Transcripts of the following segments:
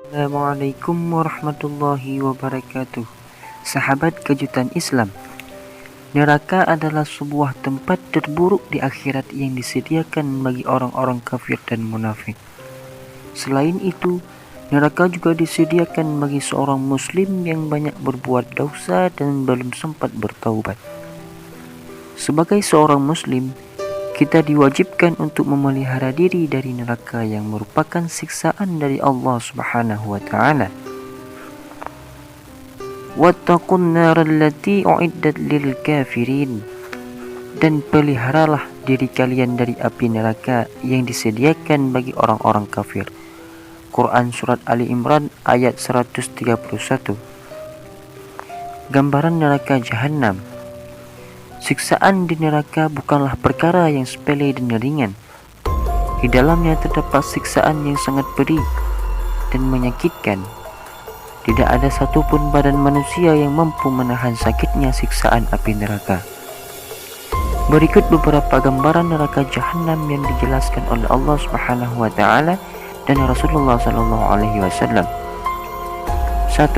Assalamualaikum warahmatullahi wabarakatuh. Sahabat kejutan Islam, neraka adalah sebuah tempat terburuk di akhirat yang disediakan bagi orang-orang kafir dan munafik. Selain itu, neraka juga disediakan bagi seorang muslim yang banyak berbuat dosa dan belum sempat bertaubat. Sebagai seorang muslim, kita diwajibkan untuk memelihara diri dari neraka yang merupakan siksaan dari Allah Subhanahu wa taala. Wattaqun naral lati uiddat lil kafirin. Dan peliharalah diri kalian dari api neraka yang disediakan bagi orang-orang kafir. Quran Surat Ali Imran ayat 131. Gambaran neraka Jahannam. Siksaan di neraka bukanlah perkara yang sepele dan ringan. Di dalamnya terdapat siksaan yang sangat pedih dan menyakitkan. Tidak ada satupun badan manusia yang mampu menahan sakitnya siksaan api neraka. Berikut beberapa gambaran neraka Jahannam yang dijelaskan oleh Allah Subhanahu wa taala dan Rasulullah sallallahu alaihi wasallam. 1.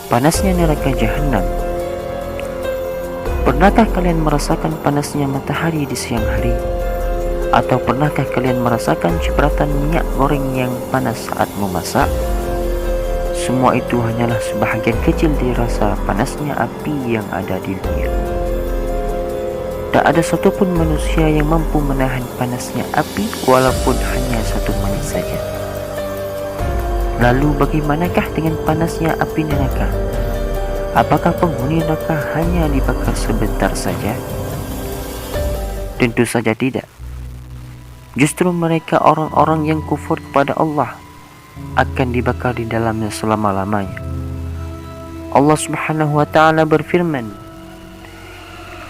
Panasnya neraka Jahannam. Pernahkah kalian merasakan panasnya matahari di siang hari? Atau pernahkah kalian merasakan cipratan minyak goreng yang panas saat memasak? Semua itu hanyalah sebahagian kecil dari rasa panasnya api yang ada di dunia. Tak ada satupun manusia yang mampu menahan panasnya api walaupun hanya 1 menit saja. Lalu bagaimanakah dengan panasnya api neraka? Apakah penghuni neraka hanya dibakar sebentar saja? Tentu saja tidak. Justru mereka orang-orang yang kufur kepada Allah akan dibakar di dalamnya selama-lamanya. Allah Subhanahu wa taala berfirman,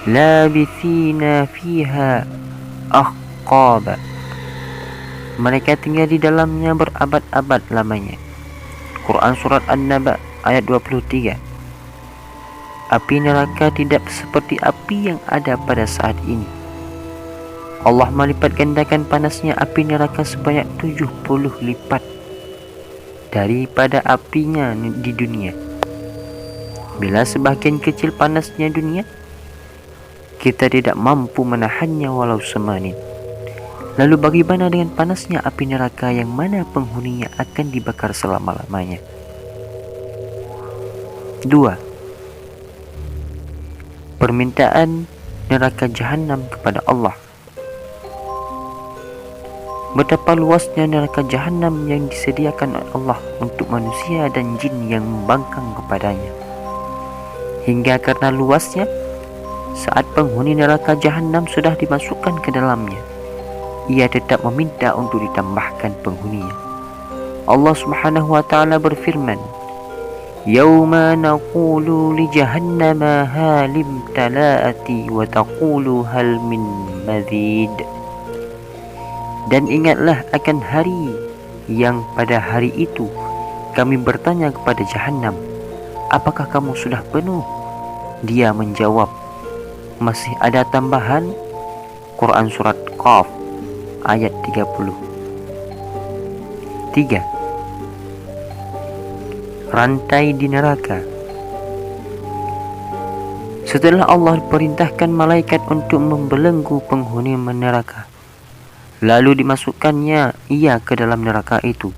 labithina fiha ahqaba. Mereka tinggal di dalamnya berabad-abad lamanya. Quran Surat An-Naba ayat 23. Api neraka tidak seperti api yang ada pada saat ini. Allah melipat gandakan panasnya api neraka sebanyak 70 lipat daripada apinya di dunia. Bila sebahagian kecil panasnya dunia, kita tidak mampu menahannya walau semenit. Lalu bagaimana dengan panasnya api neraka yang mana penghuninya akan dibakar selama-lamanya? 2. Permintaan neraka Jahannam kepada Allah. Betapa luasnya neraka Jahannam yang disediakan oleh Allah untuk manusia dan jin yang membangkang kepadanya. Hingga karena luasnya, saat penghuni neraka Jahannam sudah dimasukkan ke dalamnya, ia tetap meminta untuk ditambahkan penghuninya. Allah Subhanahu wa taala berfirman, Yauma naqulu li jahannama halim tala'ati wa taqulu hal min mazid. Dan ingatlah akan hari yang pada hari itu kami bertanya kepada Jahannam, apakah kamu sudah penuh? Dia menjawab, masih ada tambahan. Quran Surat Qaf ayat 30. 3. Rantai di neraka. Setelah Allah perintahkan malaikat untuk membelenggu penghuni neraka, lalu dimasukkannya ia ke dalam neraka itu,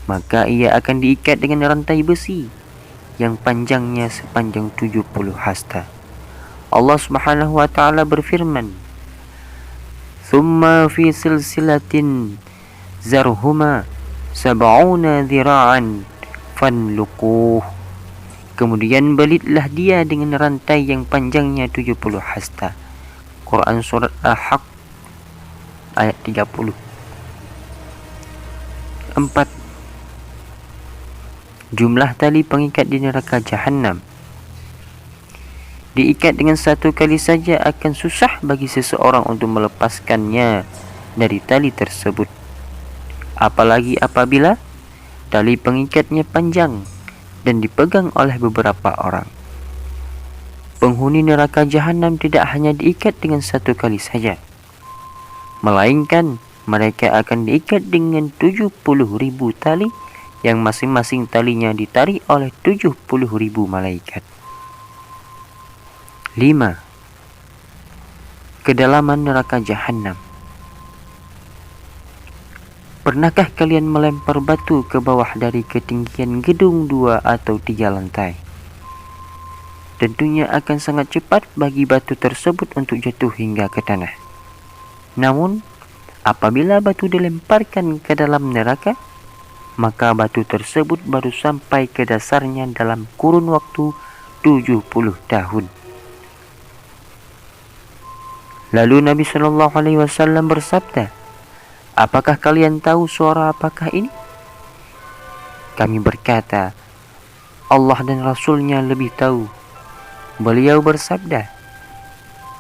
maka ia akan diikat dengan rantai besi yang panjangnya sepanjang 70 hasta. Allah Subhanahu wa taala berfirman, "Tsumma fi silsilatin zarhuma sab'una dhira'an fanluquh." Kemudian belitlah dia dengan rantai yang panjangnya 70 hasta. Quran Surat Al-Haqq ayat 30. 4. Jumlah tali pengikat di neraka Jahannam. Diikat dengan 1 kali saja akan susah bagi seseorang untuk melepaskannya dari tali tersebut. Apalagi apabila tali pengikatnya panjang dan dipegang oleh beberapa orang. Penghuni neraka Jahannam tidak hanya diikat dengan 1 kali saja, melainkan Mereka akan diikat dengan 70.000 tali yang masing-masing talinya ditarik oleh 70.000 malaikat. 5. Kedalaman neraka Jahannam. Pernahkah kalian melempar batu ke bawah dari ketinggian gedung 2 atau 3 lantai? Tentunya akan sangat cepat bagi batu tersebut untuk jatuh hingga ke tanah. Namun, apabila batu dilemparkan ke dalam neraka, maka batu tersebut baru sampai ke dasarnya dalam kurun waktu 70 tahun. Lalu Nabi SAW bersabda, "Apakah kalian tahu suara apakah ini?" Kami berkata, "Allah dan Rasulnya lebih tahu." Beliau bersabda,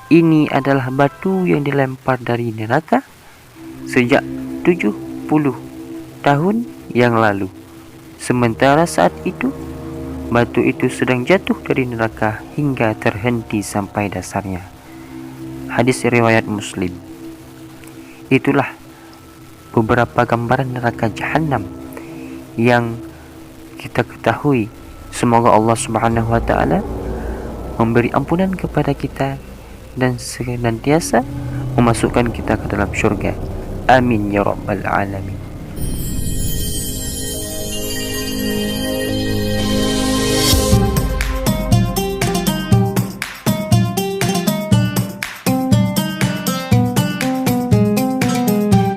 "Ini adalah batu yang dilempar dari neraka sejak 70 tahun yang lalu. Sementara saat itu, batu itu sedang jatuh dari neraka hingga terhenti sampai dasarnya." Hadis riwayat Muslim. Itulah beberapa gambaran neraka Jahannam yang kita ketahui. Semoga Allah Subhanahu wa taala memberi ampunan kepada kita dan senantiasa memasukkan kita ke dalam syurga. Amin ya rabbal alamin.